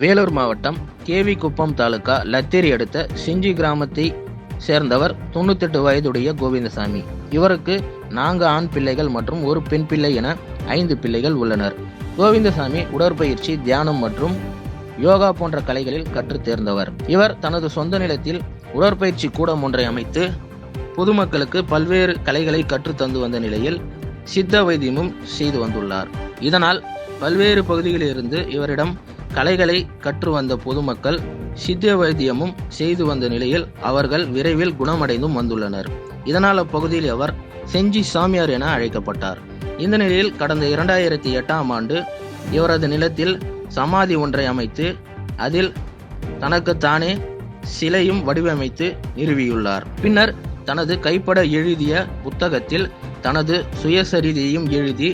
வேலூர் மாவட்டம் கேவி குப்பம் தாலுகா லத்தேரி அடுத்த செஞ்சி கிராமத்தை சேர்ந்தவர் 98 வயதுடைய கோவிந்தசாமி. இவருக்கு 4 ஆண் பிள்ளைகள் மற்றும் ஒரு பெண் பிள்ளை என 5 பிள்ளைகள் உள்ளனர். கோவிந்தசாமி உடற்பயிற்சி, தியானம் மற்றும் யோகா போன்ற கலைகளில் கற்றுத் தேர்ந்தவர். இவர் தனது சொந்த நிலத்தில் உடற்பயிற்சி கூடம் ஒன்றை அமைத்து பொதுமக்களுக்கு பல்வேறு கலைகளை கற்றுத் தந்து வந்த நிலையில் சித்த வைத்தியமும் செய்து வந்துள்ளார். இதனால் பல்வேறு பகுதிகளிலிருந்து இவரிடம் கலைகளை கற்று வந்த பொதுமக்கள் சித்த வைத்தியமும் செய்து வந்த நிலையில் அவர்கள் விரைவில் குணமடைந்தும் வந்துள்ளனர். இதனால் அப்பகுதியில் அவர் செஞ்சி சாமியார் என அழைக்கப்பட்டார். இந்த நிலையில் கடந்த 2008ஆம் ஆண்டு இவரது நிலத்தில் சமாதி ஒன்றை அமைத்து அதில் தனக்கு தானே சிலையும் வடிவமைத்து நிறுவியுள்ளார். பின்னர் தனது கைப்பட எழுதிய புத்தகத்தில் தனது சுயசரிதையும் எழுதி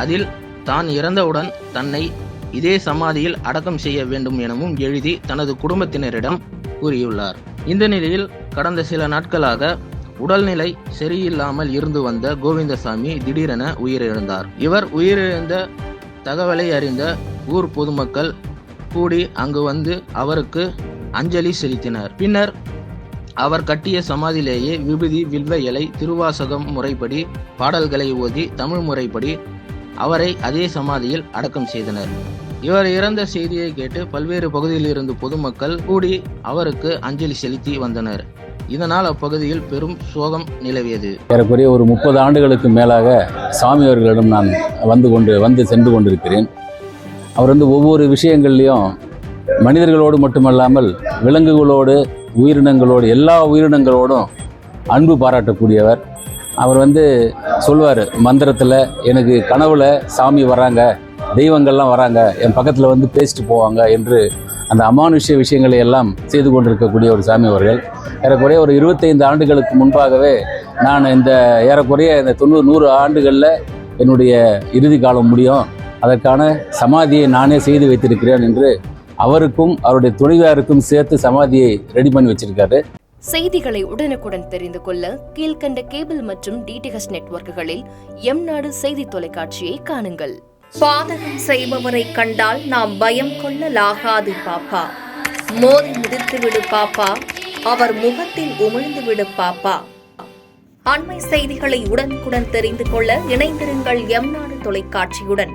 அதில் தான் இறந்தவுடன் தன்னை இதே சமாதியில் அடக்கம் செய்ய வேண்டும் எனவும் எழுதி தனது குடும்பத்தினரிடம் கூறியுள்ளார். இந்த நிலையில் கடந்த சில நாட்களாக உடல்நிலை சரியில்லாமல் இருந்து வந்த கோவிந்தசாமி திடீரென உயிரிழந்தார். இவர் உயிரிழந்த தகவலை அறிந்த ஊர் பொதுமக்கள் கூடி அங்கு வந்து அவருக்கு அஞ்சலி செலுத்தினர். பின்னர் அவர் கட்டிய சமாதியிலேயே விபூதி, வில்வ இலை, திருவாசகம் முறைப்படி பாடல்களை ஓதி தமிழ் முறைப்படி அவரை அதே சமாதியில் அடக்கம் செய்தனர். இவர் இறந்த செய்தியை கேட்டு பல்வேறு பகுதியில் இருந்து பொதுமக்கள் கூடி அவருக்கு அஞ்சலி செலுத்தி வந்தனர். இதனால் அப்பகுதியில் பெரும் சோகம் நிலவியது. ஏறக்குறைய ஒரு 30 ஆண்டுகளுக்கு மேலாக சாமி அவர்களிடம் நான் வந்து சென்று கொண்டிருக்கிறேன். அவர் ஒவ்வொரு விஷயங்கள்லையும் மனிதர்களோடு மட்டுமல்லாமல் விலங்குகளோடு, உயிரினங்களோடு, எல்லா உயிரினங்களோடும் அன்பு பாராட்டக்கூடியவர். அவர் சொல்வார், மந்திரத்தில் எனக்கு கனவுல சாமி வராங்க, தெய்வங்கள்லாம் வராங்க, என் பக்கத்தில் பேசிட்டு போவாங்க என்று அந்த அமானுஷ்ய விஷயங்களை எல்லாம் செய்து கொண்டிருக்கக்கூடிய ஒரு சாமி அவர்கள். ஏறக்குறைய ஒரு 25 ஆண்டுகளுக்கு முன்பாகவே நான் இந்த ஏறக்குறைய இந்த 90-100 ஆண்டுகளில் என்னுடைய இறுதி காலம் முடியும், அதற்கான சமாதியை நானே செய்து வைத்திருக்கிறேன் என்று அவருக்கும் அவருடைய துணைவியாருக்கும் சேர்த்து சமாதியை ரெடி பண்ணி வச்சிருக்காரு. செய்திகளை உடனுக்குடன் தெரிந்து கொள்ள கீழ்கண்ட கேபிள் மற்றும் டிடிஹெச் நெட்வொர்க்குகளில் எம்நாடு செய்தி தொலைக்காட்சியை காணுங்கள். பாதகம் செய்பவரை கண்டால் நாம் பயம் கொள்ளலாகாது பாப்பா. மோதி மிதித்து விடு பாப்பா, அவர் முகத்தில் உமிழ்ந்து விடு பாப்பா. அண்மை செய்திகளை உடனுக்குடன் தெரிந்து கொள்ள இணைந்திருங்கள் எம்நாடு தொலைக்காட்சியுடன்.